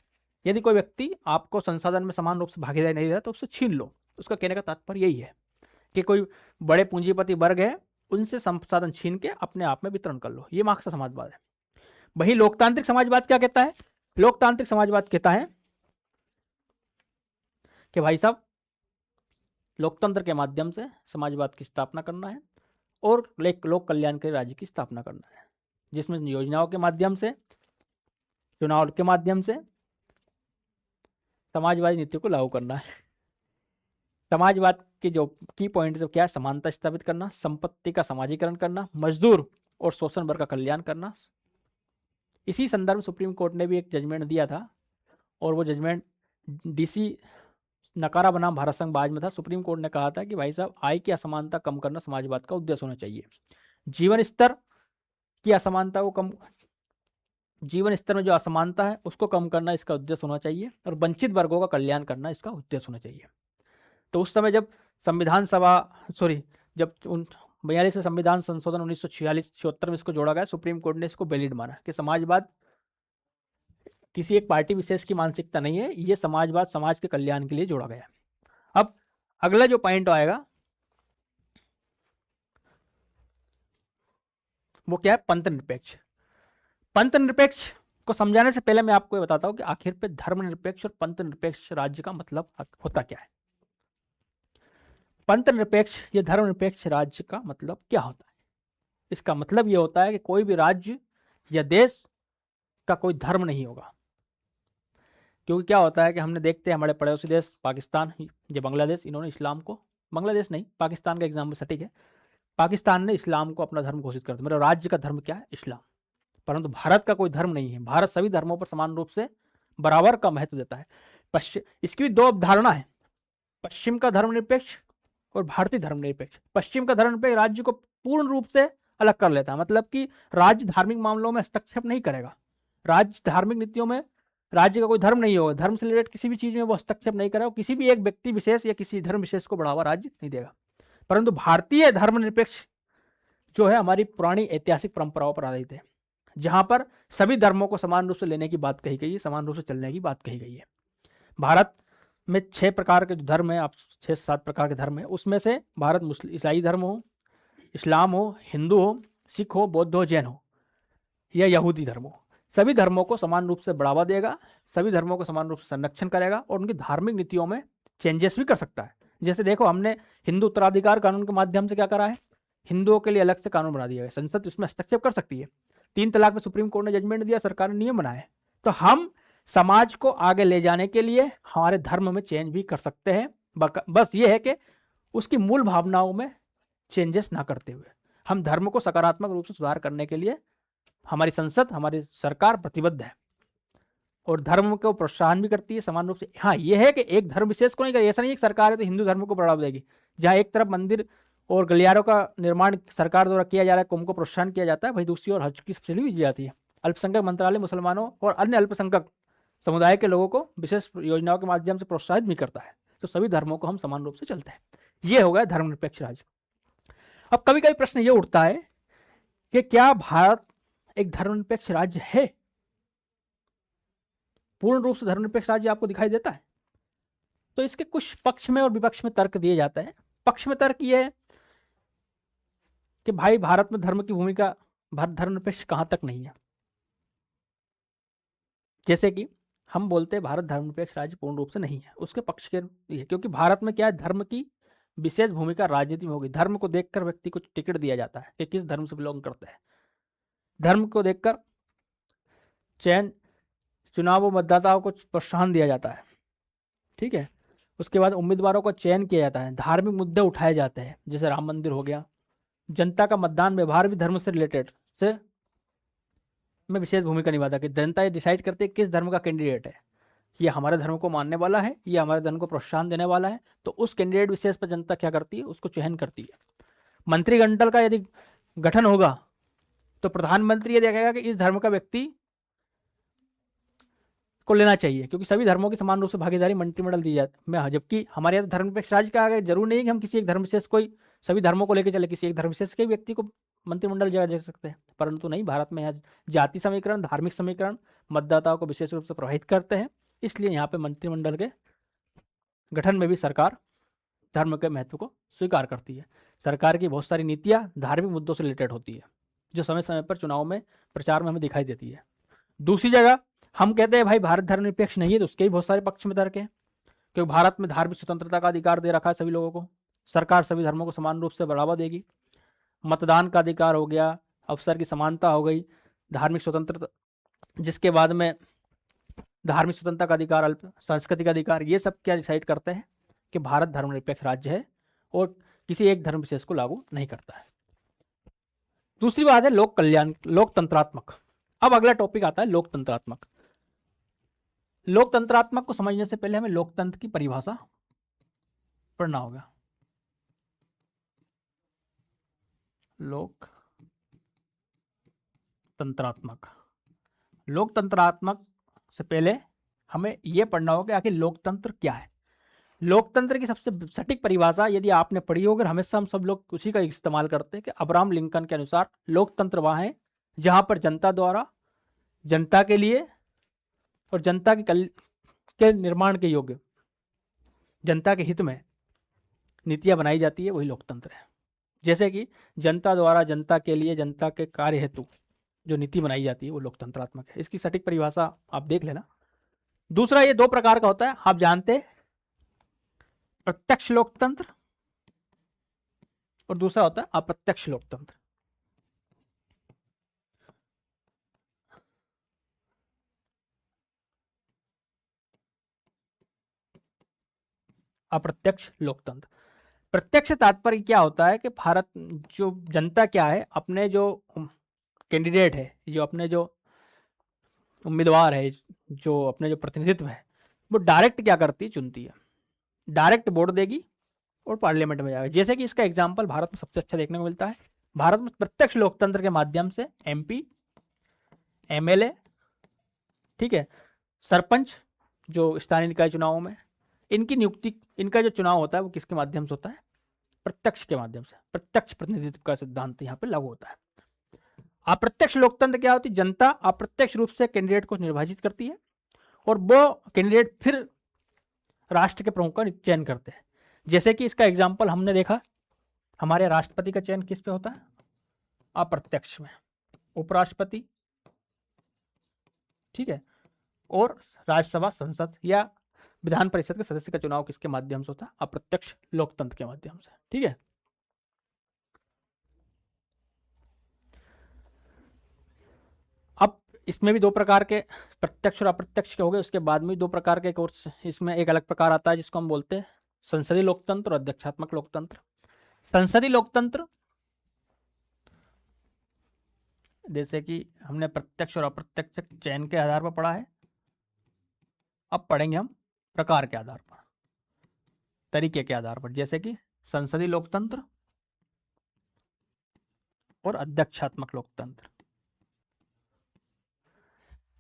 यदि कोई व्यक्ति आपको संसाधन में समान रूप से भागीदारी नहीं दे रहा तो उससे छीन लो। उसका कहने का तात्पर्य यही है कि कोई बड़े पूंजीपति वर्ग है, उनसे संसाधन छीन के अपने आप में वितरण कर लो, ये मार्क्स का समाजवाद है। वही लोकतांत्रिक समाजवाद क्या कहता है? लोकतांत्रिक समाजवाद कहता है कि भाई साहब, लोकतंत्र के माध्यम से समाजवाद की स्थापना करना है और लोक कल्याण के राज्य की स्थापना करना है, जिसमें योजनाओं के माध्यम से, चुनाव के माध्यम से समाजवादी नीतियों को लागू करना है। समाजवाद के जो की पॉइंट है क्या है? समानता स्थापित करना, संपत्ति का समाजीकरण करना, मजदूर और शोषण वर्ग का कल्याण करना। इसी संदर्भ में सुप्रीम कोर्ट ने भी एक जजमेंट दिया था और वो जजमेंट DC नकारा बनाम भारत संघ बाज में था। सुप्रीम कोर्ट ने कहा था कि भाई साहब, आय की असमानता कम करना समाजवाद का उद्देश्य होना चाहिए। जीवन स्तर की असमानता को कम, जीवन स्तर में जो असमानता है उसको कम करना इसका उद्देश्य होना चाहिए और वंचित वर्गों का कल्याण करना इसका उद्देश्य होना चाहिए। तो उस समय जब जब 42वें संविधान संशोधन 1946-76 में इसको जोड़ा गया, सुप्रीम कोर्ट ने इसको वैलिड माना कि समाजवाद किसी एक पार्टी विशेष की मानसिकता नहीं है, ये समाजवाद समाज के कल्याण के लिए जोड़ा गया है। अब अगला जो पॉइंट आएगा वो क्या है? पंथ निरपेक्ष। पंथ निरपेक्ष को समझाने से पहले मैं आपको ये बताता हूं कि आखिर पे धर्मनिरपेक्ष और पंथ निरपेक्ष राज्य का मतलब होता क्या है। पंथ निरपेक्ष या धर्मनिरपेक्ष राज्य का मतलब क्या होता है? इसका मतलब यह होता है कि कोई भी राज्य या देश का कोई धर्म नहीं होगा। क्योंकि क्या होता है कि हमने देखते हैं हमारे पड़ोसी देश पाकिस्तान या बांग्लादेश, इन्होंने इस्लाम को, बांग्लादेश नहीं, पाकिस्तान का एग्जाम्पल सटीक है, पाकिस्तान ने इस्लाम को अपना धर्म घोषित कर दिया। मेरा राज्य का धर्म क्या है? इस्लाम। परंतु भारत का कोई धर्म नहीं है। भारत सभी धर्मों पर समान रूप से बराबर का महत्व देता है। इसकी दो अवधारणा है, पश्चिम का धर्मनिरपेक्ष और भारतीय धर्मनिरपेक्ष। पश्चिम का धर्मनिरपेक्ष राज्य को पूर्ण रूप से अलग कर लेता है, मतलब कि राज्य धार्मिक मामलों में हस्तक्षेप नहीं करेगा। राज्य धार्मिक नीतियों में राज्य का कोई धर्म नहीं होगा, धर्म से रिलेटेड किसी भी चीज में वो हस्तक्षेप नहीं करेगा, किसी भी एक व्यक्ति विशेष या किसी धर्म विशेष को बढ़ावा राज्य नहीं देगा। परंतु भारतीय धर्मनिरपेक्ष जो है हमारी पुरानी ऐतिहासिक परंपराओं पर आधारित है, जहां पर सभी धर्मों को समान रूप से लेने की बात कही गई है, समान रूप से चलने की बात कही गई है। भारत में 6 प्रकार के जो धर्म है, आप 6-7 प्रकार के धर्म है, उसमें से भारत मुस्लिम ईसाई धर्म हो, इस्लाम हो, हिंदू हो, सिख हो, बौद्ध हो, जैन हो या यहूदी धर्म हो, सभी धर्मों को समान रूप से बढ़ावा देगा, सभी धर्मों को समान रूप से संरक्षण करेगा और उनकी धार्मिक नीतियों में चेंजेस भी कर सकता है। जैसे देखो, हमने हिंदू उत्तराधिकार कानून के माध्यम से क्या करा है, हिंदुओं के लिए अलग से कानून बना दिया है, संसद इसमें हस्तक्षेप कर सकती है। 3 तलाक में सुप्रीम कोर्ट ने जजमेंट दिया, सरकार ने नियम बनाए। तो हम समाज को आगे ले जाने के लिए हमारे धर्म में चेंज भी कर सकते हैं, बस ये है कि उसकी मूल भावनाओं में चेंजेस ना करते हुए हम धर्म को सकारात्मक रूप से सुधार करने के लिए हमारी संसद, हमारी सरकार प्रतिबद्ध है और धर्म को प्रोत्साहन भी करती है समान रूप से। हाँ, यह है कि एक धर्म विशेष को नहीं करेगी, ऐसा नहीं है कि सरकार है तो हिंदू धर्म को बढ़ावा देगी। जहाँ एक तरफ मंदिर और गलियारों का निर्माण सरकार द्वारा किया जा रहा है, कुंभ को प्रोत्साहन किया जाता है, वही दूसरी ओर हज की सब्सिडी भी दी जाती है। अल्पसंख्यक मंत्रालय मुसलमानों और अन्य अल्पसंख्यक समुदाय के लोगों को विशेष योजनाओं के माध्यम से प्रोत्साहित भी करता है। तो सभी धर्मों को हम समान रूप से चलते हैं। ये हो गया धर्मनिरपेक्ष राज्य। अब कभी कभी प्रश्न ये उठता है कि क्या भारत एक धर्मनिरपेक्ष राज्य है? पूर्ण रूप से धर्मनिरपेक्ष राज्य आपको दिखाई देता है? तो इसके कुछ पक्ष में और विपक्ष में तर्क दिए जाते हैं। पक्ष में तर्क यह है कि भाई भारत में धर्म की भूमिका धर्मनिरपेक्ष कहां तक नहीं है। जैसे कि हम बोलते हैं भारत धर्मनिरपेक्ष राज्य पूर्ण रूप से नहीं है, उसके पक्ष के ये, क्योंकि भारत में क्या है, धर्म की विशेष भूमिका राजनीति में होगी। धर्म को देखकर व्यक्ति को टिकट दिया जाता है कि किस धर्म से बिलोंग करता है। धर्म को देखकर चुनाव मतदाताओं को प्रोत्साहन दिया जाता है, ठीक है। उसके बाद उम्मीदवारों का चयन किया जाता है, धार्मिक मुद्दे उठाए जाते हैं, जैसे राम मंदिर हो गया। जनता का मतदान व्यवहार भी धर्म से रिलेटेड से में विशेष भूमिका निभाता है कि जनता ये डिसाइड करती है किस धर्म का कैंडिडेट है, ये हमारे धर्म को मानने वाला है, ये हमारे धर्म को प्रोत्साहन देने वाला है। तो उस कैंडिडेट विशेष पर जनता क्या करती है, उसको चयन करती है। मंत्रिमंडल का यदि गठन होगा तो प्रधानमंत्री ये देखेगा कि इस धर्म का व्यक्ति को लेना चाहिए, क्योंकि सभी धर्मों की समान रूप से भागीदारी मंत्रिमंडल दी जाती है। जबकि हमारे यहाँ तो धर्मनिरपेक्ष राज्य का आगे जरूर नहीं है कि हम किसी एक धर्म विशेष कोई सभी धर्मों को लेकर चले, किसी एक धर्म विशेष के व्यक्ति को मंत्रिमंडल जगह दे सकते हैं, परंतु नहीं। भारत में यहाँ जाति समीकरण, धार्मिक समीकरण मतदाताओं को विशेष रूप से प्रभावित करते हैं, इसलिए यहाँ पे मंत्रिमंडल के गठन में भी सरकार धर्म के महत्व को स्वीकार करती है। सरकार की बहुत सारी नीतियां धार्मिक मुद्दों से रिलेटेड होती है, जो समय समय पर चुनाव में प्रचार में हमें दिखाई देती है। दूसरी जगह हम कहते हैं भाई भारत धर्मनिरपेक्ष नहीं है, तो उसके भी बहुत सारे पक्ष में तर्क है, क्योंकि भारत में धार्मिक स्वतंत्रता का अधिकार दे रखा है सभी लोगों को। सरकार सभी धर्मों को समान रूप से बढ़ावा देगी। मतदान का अधिकार हो गया, अवसर की समानता हो गई, धार्मिक स्वतंत्रता, जिसके बाद में धार्मिक स्वतंत्रता का अधिकार, अल्प सांस्कृतिक अधिकार, ये सब क्या डिसाइड करते हैं कि भारत धर्मनिरपेक्ष राज्य है और किसी एक धर्म विशेष को लागू नहीं करता है। दूसरी बात है लोक कल्याण, लोकतंत्रात्मक। अब अगला टॉपिक आता है लोकतंत्रात्मक। लोकतंत्रात्मक को समझने से पहले हमें लोकतंत्र की परिभाषा पढ़ना होगा। लोकतंत्रात्मक, लोकतंत्रात्मक से पहले हमें यह पढ़ना होगा कि आखिर लोकतंत्र क्या है। लोकतंत्र की सबसे सटीक परिभाषा यदि आपने पढ़ी हो, अगर हमेशा हम सब लोग उसी का इस्तेमाल करते हैं कि अब्राहम लिंकन के अनुसार लोकतंत्र वहां है जहां पर जनता द्वारा जनता के लिए और जनता के निर्माण के योग्य, जनता के हित में नीतियां बनाई जाती है, वही लोकतंत्र है। जैसे कि जनता द्वारा जनता के लिए जनता के कार्य हेतु जो नीति बनाई जाती है वो लोकतंत्रात्मक है। इसकी सटीक परिभाषा आप देख लेना। दूसरा, ये 2 प्रकार का होता है, आप जानते हैं, प्रत्यक्ष लोकतंत्र और दूसरा होता है अप्रत्यक्ष लोकतंत्र। अप्रत्यक्ष लोकतंत्र, प्रत्यक्ष तात्पर्य क्या होता है कि भारत जो जनता क्या है, अपने जो कैंडिडेट है, जो अपने जो उम्मीदवार है, जो अपने जो प्रतिनिधित्व है, वो डायरेक्ट क्या करती है, चुनती है, डायरेक्ट वोट देगी और पार्लियामेंट में जाएगा। जैसे कि इसका एग्जाम्पल भारत में सबसे अच्छा देखने को मिलता है। भारत में प्रत्यक्ष लोकतंत्र के माध्यम से एमपी, एमएलए, ठीक है, सरपंच, जो स्थानीय निकाय चुनावों में इनकी नियुक्ति, इनका जो चुनाव होता है वो किसके माध्यम से होता है, प्रत्यक्ष के माध्यम से। प्रत्यक्ष प्रतिनिधित्व का सिद्धांत यहाँ पे लागू होता है। अप्रत्यक्ष लोकतंत्र क्या होती है, जनता अप्रत्यक्ष रूप से कैंडिडेट को निर्वाचित करती है और वो कैंडिडेट फिर राष्ट्र के प्रमुख का चयन करते हैं। जैसे कि इसका एग्जाम्पल हमने देखा, हमारे राष्ट्रपति का चयन किस पे होता है? अप्रत्यक्ष में। उपराष्ट्रपति, ठीक है, और राज्यसभा, संसद या विधान परिषद के सदस्य का चुनाव किसके माध्यम से होता है? अप्रत्यक्ष लोकतंत्र के माध्यम से। ठीक है, अब इसमें भी दो प्रकार के प्रत्यक्ष और अप्रत्यक्ष के हो गए, उसके बाद में दो प्रकार के कोर्स, इसमें एक अलग प्रकार आता है जिसको हम बोलते हैं संसदीय लोकतंत्र और अध्यक्षात्मक लोकतंत्र। संसदीय लोकतंत्र जैसे कि हमने प्रत्यक्ष और अप्रत्यक्ष चयन के आधार पर पढ़ा है, अब पढ़ेंगे हम प्रकार के आधार पर, तरीके के आधार पर, जैसे कि संसदीय लोकतंत्र और अध्यक्षात्मक लोकतंत्र।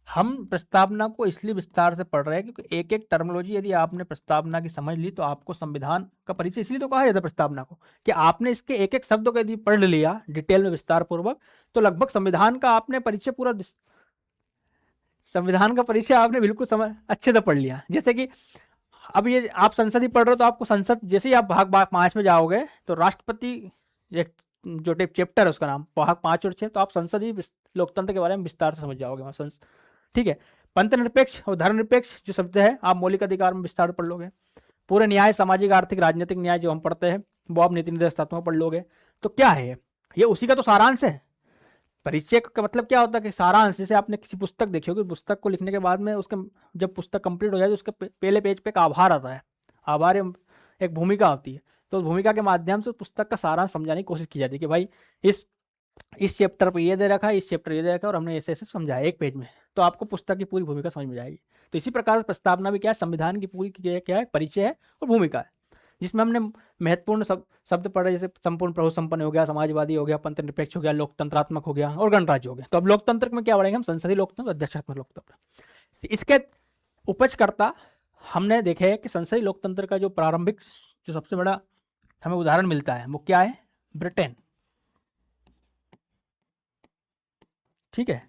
हम प्रस्तावना को इसलिए विस्तार से पढ़ रहे हैं क्योंकि एक एक टर्मिनोलॉजी यदि आपने प्रस्तावना की समझ ली तो आपको संविधान का परिचय, इसलिए तो कहा जाता है प्रस्तावना को कि आपने इसके एक एक शब्दों को यदि पढ़ लिया डिटेल में विस्तार पूर्वक तो लगभग संविधान का आपने परिचय पूरा, संविधान का परिचय आपने बिल्कुल समझ अच्छे से पढ़ लिया। जैसे कि अब ये आप संसद ही पढ़ रहे हो तो आपको संसद, जैसे ही आप भाग 5 में जाओगे तो राष्ट्रपति एक जो चैप्टर है उसका नाम भाग 5 और 6, तो आप संसदीय लोकतंत्र के बारे में विस्तार से समझ जाओगे वहां। ठीक है, पंथ निरपेक्ष और धर्मनिरपेक्ष जो शब्द है आप मौलिक अधिकार में विस्तार पढ़ लोगे। पूरे न्याय, सामाजिक, आर्थिक, राजनीतिक न्याय जो हम पढ़ते हैं वो आप नीति निर्देश तत्वों में पढ़ लोगे। तो क्या है ये उसी का तो सारांश है। परिचय का मतलब क्या होता है कि सारांश, जैसे आपने किसी पुस्तक देखी होगी, पुस्तक को लिखने के बाद में उसके जब पुस्तक कंप्लीट हो जाए तो उसके पहले पेज पे एक आभार आता है, आभार एक भूमिका होती है, तो उस भूमिका के माध्यम से पुस्तक का सारांश समझाने की कोशिश की जाती है कि भाई इस चैप्टर पर ये दे रखा है, इस चैप्टर ये दे रखा है और हमने ऐसे ऐसे समझाया एक पेज में, तो आपको पुस्तक की पूरी भूमिका समझ में जाएगी। तो इसी प्रकार प्रस्तावना भी क्या है, संविधान की पूरी क्या है, परिचय है और भूमिका है, जिसमें हमने महत्वपूर्ण शब्द पढ़े, जैसे संपूर्ण प्रभु संपन्न हो गया, समाजवादी हो गया, पंथ निरपेक्ष हो गया, लोकतंत्रात्मक हो गया और गणराज्य हो गया। तो अब लोकतंत्र में क्या पढ़ेंगे हम? संसदीय लोकतंत्र, अध्यक्षात्मक लोकतंत्र। इसके उपजकर्ता हमने देखे कि संसदीय लोकतंत्र का जो प्रारंभिक जो सबसे बड़ा हमें उदाहरण मिलता है वो क्या है? ब्रिटेन। ठीक है,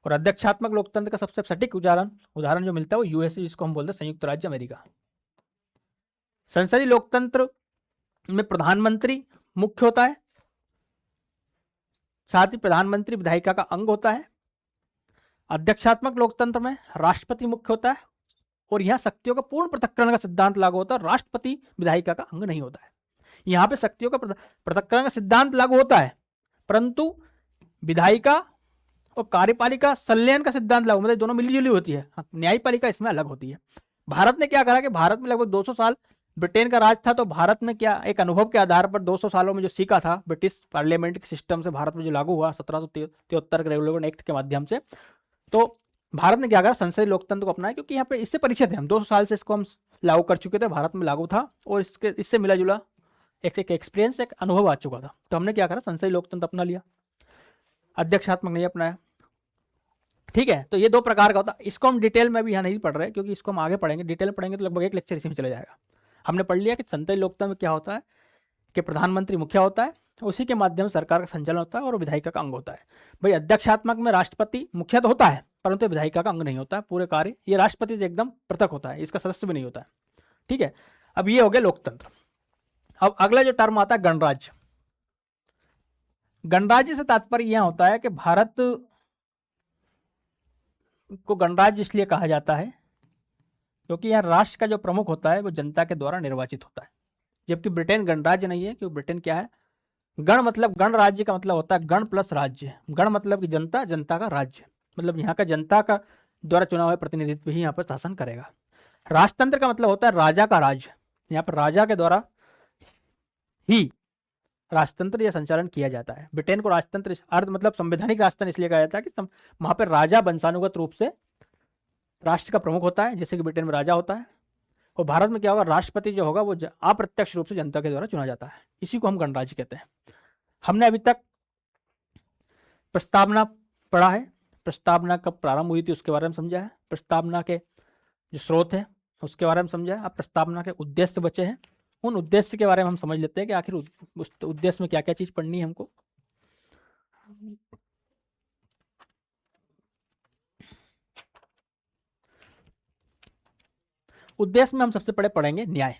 और अध्यक्षात्मक लोकतंत्र का सबसे सटीक उदाहरण जो मिलता है वो यूएसए, जिसको हम बोलते हैं संयुक्त राज्य अमेरिका। संसदीय लोकतंत्र में प्रधानमंत्री मुख्य होता है, साथ ही प्रधानमंत्री विधायिका का अंग होता है। अध्यक्षात्मक लोकतंत्र में राष्ट्रपति मुख्य होता है और यहां शक्तियों का पूर्ण पृथक्करण का सिद्धांत लागू होता है, राष्ट्रपति विधायिका का अंग नहीं होता है। यहां पे शक्तियों का पृथक्करण का सिद्धांत लागू होता है परंतु विधायिका और कार्यपालिका संलयन का सिद्धांत लागू, मतलब दोनों मिलीजुली होती है, न्यायपालिका इसमें अलग होती है। भारत ने क्या करा कि भारत में लगभग 200 साल ब्रिटेन का राज था, तो भारत ने क्या एक अनुभव के आधार पर 200 सालों में जो सीखा था ब्रिटिश पार्लियामेंट सिस्टम से भारत में जो लागू हुआ 1773 के रेगुलेशन एक्ट के माध्यम से, तो भारत ने क्या करा, संसदीय लोकतंत्र को अपनाया, क्योंकि यहाँ पे इससे परिचित है हम, 200 साल से इसको हम लागू कर चुके थे, भारत में लागू था और इससे मिला जुला एक एक्सपीरियंस, एक अनुभव आ चुका था, तो हमने क्या करा, संसदीय लोकतंत्र अपना लिया, अध्यक्षात्मक नहीं अपनाया। ठीक है, तो ये दो प्रकार का होता है। इसको हम डिटेल में भी यहाँ नहीं पढ़ रहे क्योंकि इसको हम आगे पढ़ेंगे, डिटेल में पढ़ेंगे तो लगभग एक लेक्चर इसी में चला जाएगा। हमने पढ़ लिया कि संसदीय लोकतंत्र में क्या होता है कि प्रधानमंत्री मुखिया होता है, उसी के माध्यम से सरकार का संचालन होता है और विधायिका का अंग होता है। भाई अध्यक्षात्मक में राष्ट्रपति मुखिया तो होता है परंतु विधायिका का अंग नहीं होता है, पूरे कार्य ये राष्ट्रपति से एकदम पृथक होता है, इसका सदस्य भी नहीं होता है। ठीक है, अब ये हो गया लोकतंत्र। अब अगला जो टर्म आता है गणराज्य। गणराज्य से तात्पर्य यह होता है कि भारत को गणराज्य इसलिए कहा जाता है क्योंकि यहाँ राष्ट्र का जो प्रमुख होता है वो जनता के द्वारा निर्वाचित होता है, जबकि ब्रिटेन गणराज्य नहीं है, क्योंकि ब्रिटेन क्या है, गण मतलब गण राज्य का मतलब होता है गण प्लस राज्य, गण मतलब कि जनता, जनता का राज्य, मतलब यहाँ का जनता का द्वारा चुना हुआ प्रतिनिधित्व ही यहाँ पर शासन करेगा। राजतंत्र का मतलब होता है राजा का राज्य, यहाँ पर राजा के द्वारा ही राजतंत्र या संचालन किया जाता है। ब्रिटेन को राजतंत्र अर्थ मतलब संवैधानिक राजतंत्र इसलिए कहा जाता है कि वहां पर राजा वंशानुगत रूप से राष्ट्र का प्रमुख होता है, जैसे कि ब्रिटेन में राजा होता है, और भारत में क्या होगा, राष्ट्रपति जो होगा वो अप्रत्यक्ष रूप से जनता के द्वारा चुना जाता है, इसी को हम गणराज्य कहते हैं। हमने अभी तक प्रस्तावना पढ़ा है, प्रस्तावना कब प्रारंभ हुई थी उसके बारे में समझा है, प्रस्तावना के जो स्रोत है उसके बारे में समझा है। अब प्रस्तावना के उद्देश्य बचे हैं, उन उद्देश्य के बारे में हम समझ लेते हैं कि आखिर उस उद्देश्य में क्या क्या चीज पढ़नी है हमको। उद्देश्य में हम सबसे पहले पढ़ेंगे न्याय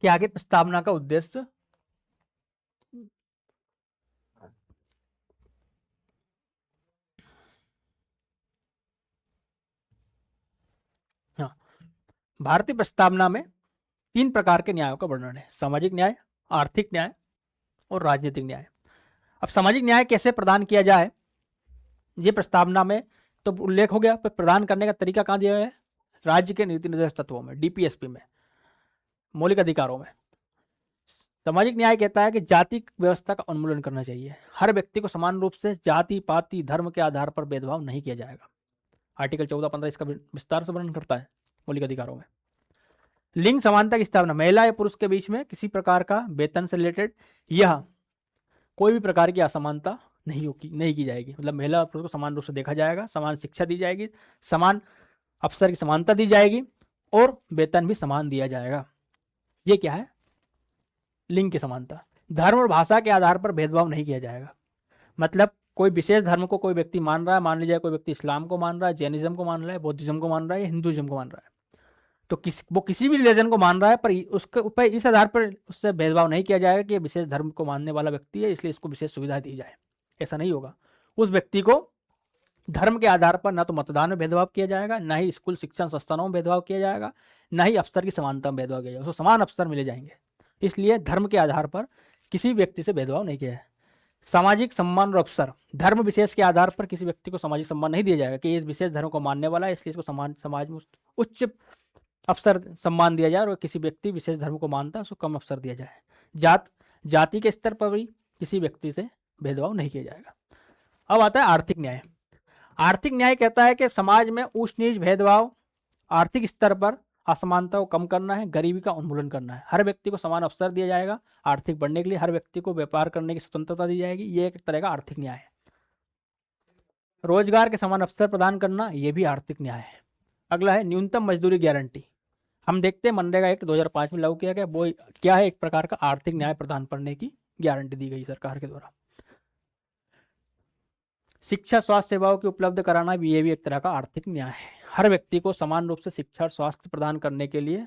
कि आगे प्रस्तावना का उद्देश्य। हाँ, भारतीय प्रस्तावना में 3 प्रकार के न्यायों का वर्णन है, सामाजिक न्याय, आर्थिक न्याय और राजनीतिक न्याय। अब सामाजिक न्याय कैसे प्रदान किया जाए, ये प्रस्तावना में तो उल्लेख हो गया, पर प्रदान करने का तरीका कहाँ दिया गया है, राज्य के नीति निर्देश तत्वों में, डीपीएसपी में, मौलिक अधिकारों में। सामाजिक न्याय कहता है कि जाति व्यवस्था का उन्मूलन करना चाहिए, हर व्यक्ति को समान रूप से जाति पाति धर्म के आधार पर भेदभाव नहीं किया जाएगा। आर्टिकल 14-15 इसका विस्तार से वर्णन करता है मौलिक अधिकारों में। लिंग समानता की स्थापना, महिला या पुरुष के बीच में किसी प्रकार का वेतन से रिलेटेड यह कोई भी प्रकार की असमानता नहीं की जाएगी, मतलब महिला और पुरुष को समान रूप से देखा जाएगा, समान शिक्षा दी जाएगी, समान अवसर की समानता दी जाएगी और वेतन भी समान दिया जाएगा। ये क्या है, लिंग की समानता। धर्म और भाषा के आधार पर भेदभाव नहीं किया जाएगा, मतलब कोई विशेष धर्म को कोई व्यक्ति मान रहा है, मान लीजिए कोई व्यक्ति इस्लाम को मान रहा है, जैनिज्म को मान रहा है, बौद्धिज्म को मान रहा है या हिंदुइज्म को मान रहा है, तो वो किसी भी रिलीजन को मान रहा है, पर उसके ऊपर इस आधार पर उससे भेदभाव नहीं किया जाएगा कि ये विशेष धर्म को मानने वाला व्यक्ति है इसलिए इसको विशेष सुविधा दी जाए, ऐसा नहीं होगा। उस व्यक्ति को धर्म के आधार पर ना तो मतदान में भेदभाव किया जाएगा, ना ही स्कूल शिक्षण संस्थानों में भेदभाव किया जाएगा, ना ही अवसर की समानता में भेदभाव किया जाएगा, उसको समान अवसर मिले जाएंगे। इसलिए धर्म के आधार पर किसी व्यक्ति से भेदभाव नहीं किया है। सामाजिक सम्मान और अवसर, धर्म विशेष के आधार पर किसी व्यक्ति को सामाजिक सम्मान नहीं दिया जाएगा कि ये इस विशेष धर्म को मानने वाला है इसलिए इसको समाज में उच्च अवसर सम्मान दिया जाए और किसी व्यक्ति विशेष धर्म को मानता है उसको कम अवसर दिया जाए। जाति के स्तर पर भी किसी व्यक्ति से भेदभाव नहीं किया जाएगा। अब आता है आर्थिक न्याय। आर्थिक न्याय कहता है कि समाज में ऊंच नीच भेदभाव, आर्थिक स्तर पर असमानता को कम करना है, गरीबी का उन्मूलन करना है, हर व्यक्ति को समान अवसर दिया जाएगा, आर्थिक बढ़ने के लिए हर व्यक्ति को व्यापार करने की स्वतंत्रता दी जाएगी, ये एक तरह का आर्थिक न्याय है। रोजगार के समान अवसर प्रदान करना, ये भी आर्थिक न्याय है। अगला है न्यूनतम मजदूरी गारंटी। हम देखते हैं मनरेगा एक्ट 2005 में लागू किया गया, वो क्या है, एक प्रकार का आर्थिक न्याय प्रदान करने की गारंटी दी गई सरकार के द्वारा। शिक्षा स्वास्थ्य सेवाओं की उपलब्ध कराना भी, ये भी एक तरह का आर्थिक न्याय है। हर व्यक्ति को समान रूप से शिक्षा और स्वास्थ्य प्रदान करने के लिए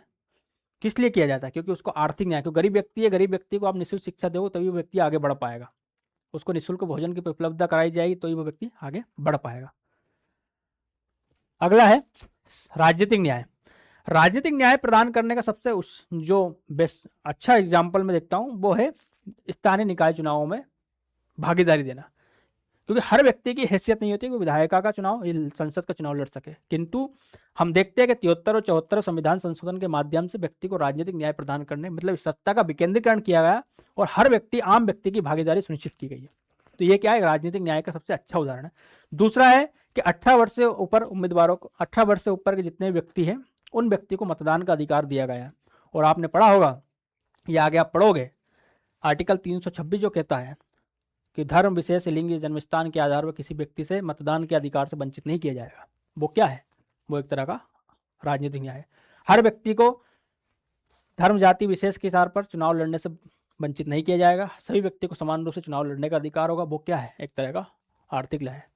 किस लिए किया जाता है, क्योंकि उसको आर्थिक न्याय, क्योंकि गरीब व्यक्ति है, गरीब व्यक्ति को आप निःशुल्क शिक्षा दोगे तभी वो व्यक्ति आगे बढ़ पाएगा, उसको निःशुल्क भोजन की उपलब्धता कराई जाएगी तो ही वो व्यक्ति आगे बढ़ पाएगा। अगला है राजनीतिक न्याय। राजनीतिक न्याय प्रदान करने का सबसे जो बेस्ट अच्छा एग्जाम्पल मैं देखता हूं वो है स्थानीय निकाय चुनावों में भागीदारी देना, क्योंकि हर व्यक्ति की हैसियत नहीं होती कि विधायिका का चुनाव, संसद का चुनाव लड़ सके, किंतु हम देखते हैं कि 73 और 74 संविधान संशोधन के माध्यम से व्यक्ति को राजनीतिक न्याय प्रदान करने, मतलब सत्ता का विकेंद्रीकरण किया गया और हर व्यक्ति, आम व्यक्ति की भागीदारी सुनिश्चित की गई है। तो ये क्या है, राजनीतिक न्याय का सबसे अच्छा उदाहरण है। दूसरा है कि 18 वर्ष से ऊपर उम्मीदवारों को, 18 वर्ष से ऊपर के जितने व्यक्ति हैं उन व्यक्ति को मतदान का अधिकार दिया गया है। और आपने पढ़ा होगा या आगे आप पढ़ोगे, आर्टिकल 326 जो कहता है कि धर्म विशेष लिंग जन्मस्थान के आधार पर किसी व्यक्ति से मतदान के अधिकार से वंचित नहीं किया जाएगा, वो क्या है, वो एक तरह का राजनीतिक न्याय है। हर व्यक्ति को धर्म जाति विशेष के आधार पर चुनाव लड़ने से वंचित नहीं किया जाएगा, सभी व्यक्ति को समान रूप से चुनाव लड़ने का अधिकार होगा, वो क्या है, एक तरह का आर्थिक न्याय है।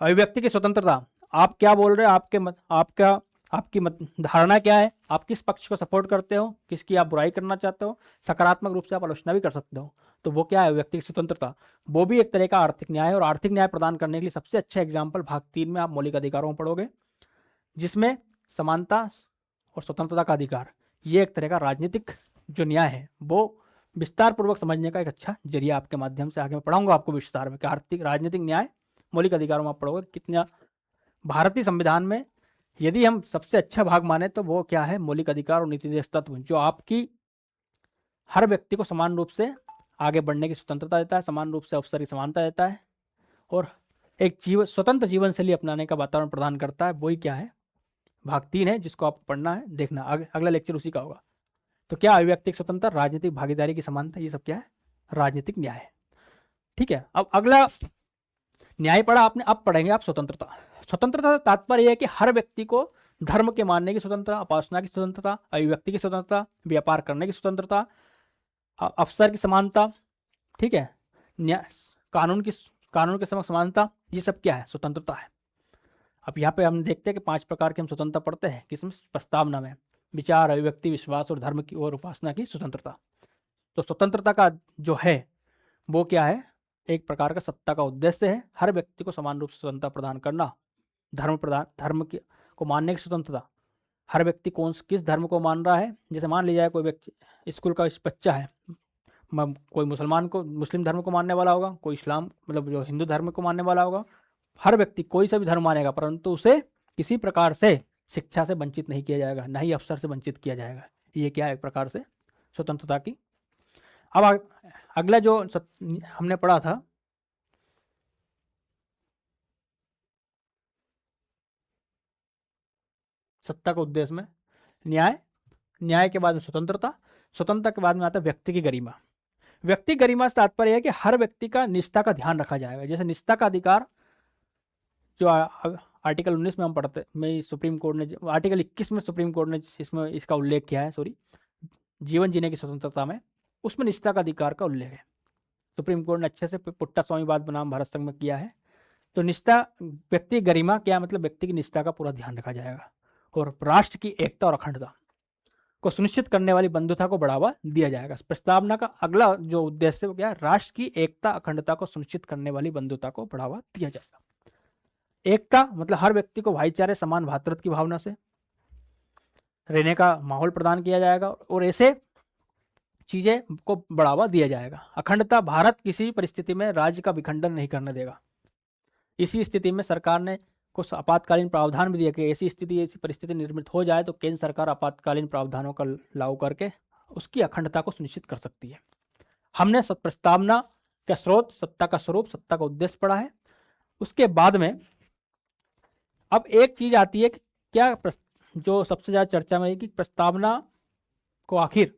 अभिव्यक्ति की स्वतंत्रता, आप क्या बोल रहे हो, आपकी धारणा क्या है, आप किस पक्ष को सपोर्ट करते हो, किसकी आप बुराई करना चाहते हो, सकारात्मक रूप से आप आलोचना भी कर सकते हो, तो वो क्या है, व्यक्ति की स्वतंत्रता, वो भी एक तरह का आर्थिक न्याय है। और आर्थिक न्याय प्रदान करने के लिए सबसे अच्छा एग्जाम्पल भाग 3 में आप मौलिक अधिकारों में पढ़ोगे, जिसमें समानता और स्वतंत्रता का अधिकार, ये एक तरह का राजनीतिक जो न्याय है वो विस्तार पूर्वक समझने का एक अच्छा जरिया आपके माध्यम से आगे मैं पढ़ाऊंगा आपको विस्तार में कि आर्थिक राजनीतिक न्याय मौलिक अधिकारों में आप पढ़ोगे कितना। भारतीय संविधान में यदि हम सबसे अच्छा भाग माने तो वो क्या है, मौलिक अधिकार और नीति निर्देश तत्व, जो आपकी हर व्यक्ति को समान रूप से आगे बढ़ने की स्वतंत्रता देता है, समान रूप से अवसर की समानता देता है और एक स्वतंत्र जीवन शैली अपनाने का वातावरण प्रदान करता है। वही क्या है, भाग 3 है जिसको आपको पढ़ना है, देखना अगला लेक्चर उसी का होगा। तो क्या, अभिव्यक्तिक स्वतंत्रता, राजनीतिक भागीदारी की समानता, ये सब क्या है, राजनीतिक न्याय है। ठीक है, अब अगला न्याय पढ़ा आपने, अब पढ़ेंगे आप स्वतंत्रता। स्वतंत्रता का तात्पर्य है कि हर व्यक्ति को धर्म के मानने की स्वतंत्रता, उपासना की स्वतंत्रता, अभिव्यक्ति की स्वतंत्रता, व्यापार करने की स्वतंत्रता, अवसर की समानता, ठीक है, कानून के समक्ष समानता, ये सब क्या है, स्वतंत्रता है। अब यहाँ पे हम देखते हैं कि 5 प्रकार की हम स्वतंत्रता पढ़ते हैं किसमें, प्रस्तावना में, विचार, अभिव्यक्ति, विश्वास और धर्म की और उपासना की स्वतंत्रता। तो स्वतंत्रता का जो है वो क्या है, एक प्रकार का सत्ता का उद्देश्य है, हर व्यक्ति को समान रूप से स्वतंत्रता प्रदान करना, धर्म को मानने की स्वतंत्रता, हर व्यक्ति किस धर्म को मान रहा है, जैसे मान लीजिए कोई व्यक्ति स्कूल का बच्चा है, कोई मुस्लिम धर्म को मानने वाला होगा, कोई इस्लाम मतलब जो हिंदू धर्म को मानने वाला होगा, हर व्यक्ति कोई सा भी धर्म मानेगा, परंतु उसे किसी प्रकार से शिक्षा से वंचित नहीं किया जाएगा, न ही अवसर से वंचित किया जाएगा। ये क्या है, एक प्रकार से स्वतंत्रता की। अब अगला जो हमने पढ़ा था, सत्ता का उद्देश्य में न्याय के बाद में स्वतंत्रता के बाद में आता है व्यक्ति की गरिमा। व्यक्ति गरिमा से तात्पर्य है कि हर व्यक्ति का निष्ठा का ध्यान रखा जाएगा। जैसे निष्ठा का अधिकार जो आर्टिकल 19 में हम पढ़ते में सुप्रीम कोर्ट ने, आर्टिकल 21 में सुप्रीम कोर्ट ने इसका उल्लेख किया है, जीवन जीने की स्वतंत्रता में, उसमें निष्ठा का अधिकार का उल्लेख है। सुप्रीम कोर्ट ने अच्छे से पुट्टा स्वामीवाद बनाम भारत संघ में किया है। तो निष्ठा, व्यक्ति गरिमा क्या मतलब, व्यक्ति की निष्ठा का पूरा ध्यान रखा जाएगा और राष्ट्र की एकता और अखंडता को सुनिश्चित करने वाली बंधुता को बढ़ावा दिया जाएगा। प्रस्तावना का अगला जो उद्देश्य है वो क्या है, राष्ट्र की एकता अखंडता को सुनिश्चित करने वाली बंधुता को बढ़ावा दिया जाएगा। एकता मतलब हर व्यक्ति को भाईचारे, समान भ्रातृत्व की भावना से रहने का माहौल प्रदान किया जाएगा और ऐसे चीजें को बढ़ावा दिया जाएगा। अखंडता, भारत किसी परिस्थिति में राज्य का विखंडन नहीं करने देगा। इसी स्थिति में सरकार ने कुछ आपातकालीन प्रावधान भी दिया कि ऐसी परिस्थिति निर्मित हो जाए तो केंद्र सरकार आपातकालीन प्रावधानों का लागू करके उसकी अखंडता को सुनिश्चित कर सकती है। हमने प्रस्तावना का स्रोत, सत्ता का स्वरूप, सत्ता का उद्देश्य पढ़ा है। उसके बाद में अब एक चीज आती है कि क्या जो सबसे ज्यादा चर्चा में है कि प्रस्तावना को आखिर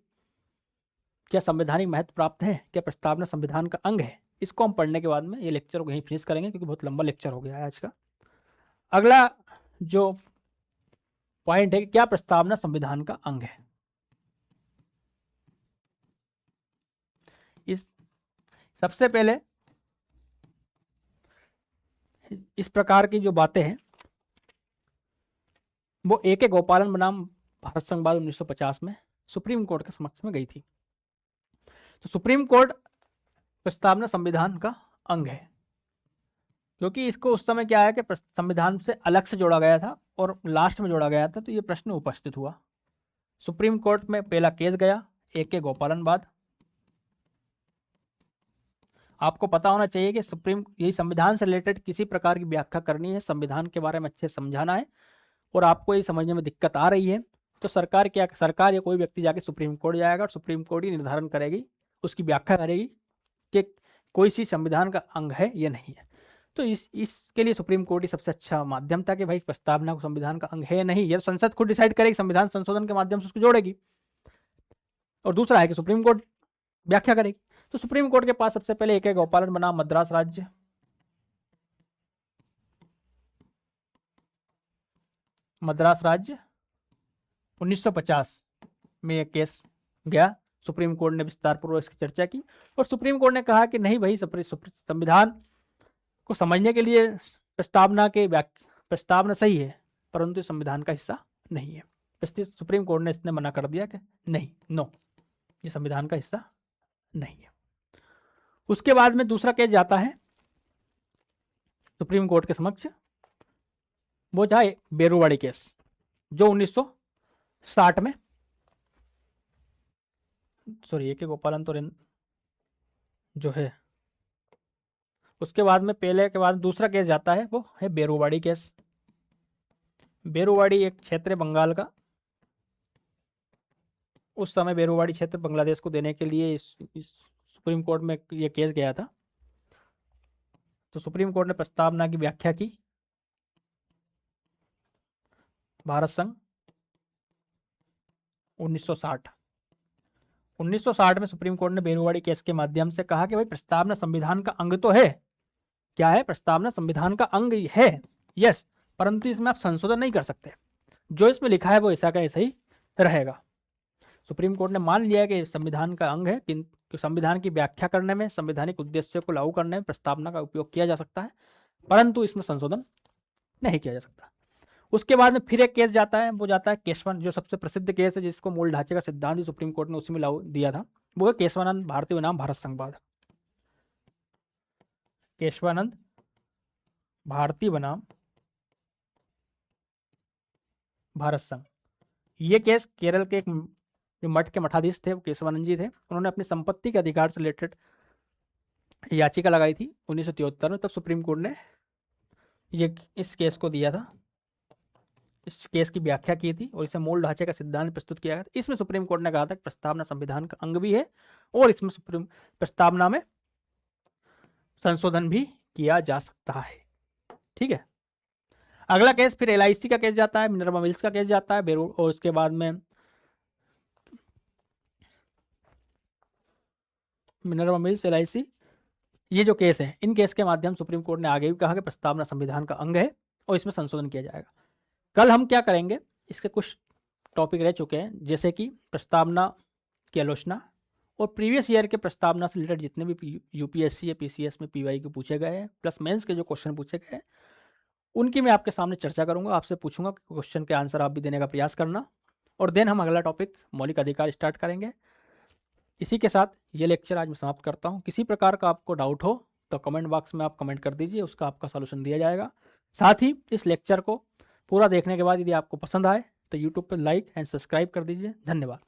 क्या संवैधानिक महत्व प्राप्त है, क्या प्रस्तावना संविधान का अंग है। इसको हम पढ़ने के बाद में ये लेक्चर को यहीं फिनिश करेंगे क्योंकि बहुत लंबा लेक्चर हो गया है आज का। अगला जो पॉइंट है कि क्या प्रस्तावना संविधान का अंग है। इस सबसे पहले इस प्रकार की जो बातें हैं वो A.K. गोपालन बनाम भारत संघवाद 1950 में सुप्रीम कोर्ट के समक्ष में गई थी। तो सुप्रीम कोर्ट प्रस्तावना संविधान का अंग है क्योंकि इसको उस समय क्या है कि संविधान से अलग से जोड़ा गया था और लास्ट में जोड़ा गया था, तो ये प्रश्न उपस्थित हुआ। सुप्रीम कोर्ट में पहला केस गया A.K. गोपालन बाद। आपको पता होना चाहिए कि यही संविधान से रिलेटेड किसी प्रकार की व्याख्या करनी है, संविधान के बारे में अच्छे समझाना है और आपको ये समझने में दिक्कत आ रही है तो सरकार या कोई व्यक्ति जाके सुप्रीम कोर्ट जाएगा और सुप्रीम कोर्ट ही निर्धारण करेगी, उसकी व्याख्या करेगी कि कोई चीज संविधान का अंग है या नहीं है। तो इसके लिए सुप्रीम कोर्ट ही सबसे अच्छा माध्यम था कि भाई प्रस्तावना को संविधान का अंग है या नहीं, यह संसद खुद डिसाइड करेगी, संविधान संशोधन के माध्यम से उसको जोड़ेगी। और दूसरा है कि सुप्रीम कोर्ट व्याख्या करेगी। तो सुप्रीम कोर्ट के पास सबसे पहले A.K. गोपालन बना मद्रास राज्य, मद्रास राज्य 1950 में यह केस गया। सुप्रीम कोर्ट ने विस्तार पूर्वक इसकी चर्चा की और सुप्रीम कोर्ट ने कहा कि नहीं भाई, संविधान को समझने के लिए प्रस्तावना सही है परंतु संविधान का हिस्सा नहीं है। सुप्रीम कोर्ट ने इसने मना कर दिया कि नहीं, नो, ये संविधान का हिस्सा नहीं है। उसके बाद में दूसरा केस जाता है सुप्रीम कोर्ट के समक्ष, वो था बेरुवाड़ी केस जो 1960 में, A.K. गोपालन तो जो है, उसके बाद में पहले के बाद दूसरा केस जाता है वो है बेरुवाड़ी केस। बेरुवाड़ी एक क्षेत्र है बंगाल का। उस समय बेरुवाड़ी क्षेत्र बांग्लादेश को देने के लिए इस सुप्रीम कोर्ट में यह केस गया था। तो सुप्रीम कोर्ट ने प्रस्तावना की व्याख्या की, भारत संघ 1960 में सुप्रीम कोर्ट ने बेरुवाड़ी केस के माध्यम से कहा कि भाई प्रस्तावना संविधान का अंग तो है। क्या है, प्रस्तावना संविधान का अंग है, यस, परंतु इसमें आप संशोधन नहीं कर सकते, जो इसमें लिखा है वो ऐसा का ऐसा ही रहेगा। सुप्रीम कोर्ट ने मान लिया कि संविधान का अंग है, किंतु संविधान की व्याख्या करने में, संवैधानिक उद्देश्य को लागू करने में प्रस्तावना का उपयोग किया जा सकता है, परंतु इसमें संशोधन नहीं किया जा सकता। उसके बाद में फिर एक केस जाता है, वो जाता है केशवन, जो सबसे प्रसिद्ध केस है जिसको मूल ढांचे का सिद्धांत ही सुप्रीम कोर्ट ने उसी में लागू दिया था, वो है केशवानंद भारती बनाम भारत संघवाद। केशवानंद भारती बनाम भारत संघ। ये केस केरल के एक जो मठ के मठाधीश थे, वो केशवानंद जी थे, उन्होंने अपनी संपत्ति के अधिकार से रिलेटेड याचिका लगाई थी 1973 में। तब सुप्रीम कोर्ट ने ये इस केस को दिया था, इस केस की व्याख्या की थी और इसे मूल ढांचे का सिद्धांत प्रस्तुत किया गया। इसमें सुप्रीम कोर्ट ने कहा था कि प्रस्तावना संविधान का अंग भी है और इसमें सुप्रीम प्रस्तावना में संशोधन भी किया जा सकता है। ठीक है। अगला केस फिर एलआईसी का केस जाता है, मिनर्वा मिल्स का केस जाता है, और उसके बाद में मिनर्वा मिल्स, एलआईसी, ये जो केस है, इन केस के माध्यम सुप्रीम कोर्ट ने आगे भी कहा कि प्रस्तावना संविधान का अंग है और इसमें संशोधन किया जाएगा। कल हम क्या करेंगे, इसके कुछ टॉपिक रह चुके हैं, जैसे कि प्रस्तावना की आलोचना और प्रीवियस ईयर के प्रस्तावना से रिलेटेड जितने भी यूपीएससी या पीसीएस में पीवाई के पूछे गए हैं, प्लस मेंस के जो क्वेश्चन पूछे गए हैं, उनकी मैं आपके सामने चर्चा करूंगा। आपसे पूछूंगा कि क्वेश्चन के आंसर आप भी देने का प्रयास करना, और देन हम अगला टॉपिक मौलिक अधिकार स्टार्ट करेंगे। इसी के साथ ये लेक्चर आज मैं समाप्त करता हूँ। किसी प्रकार का आपको डाउट हो तो कमेंट बॉक्स में आप कमेंट कर दीजिए, उसका आपका सॉल्यूशन दिया जाएगा। साथ ही इस लेक्चर को पूरा देखने के बाद यदि आपको पसंद आए तो यूट्यूब पर लाइक एंड सब्सक्राइब कर दीजिए। धन्यवाद।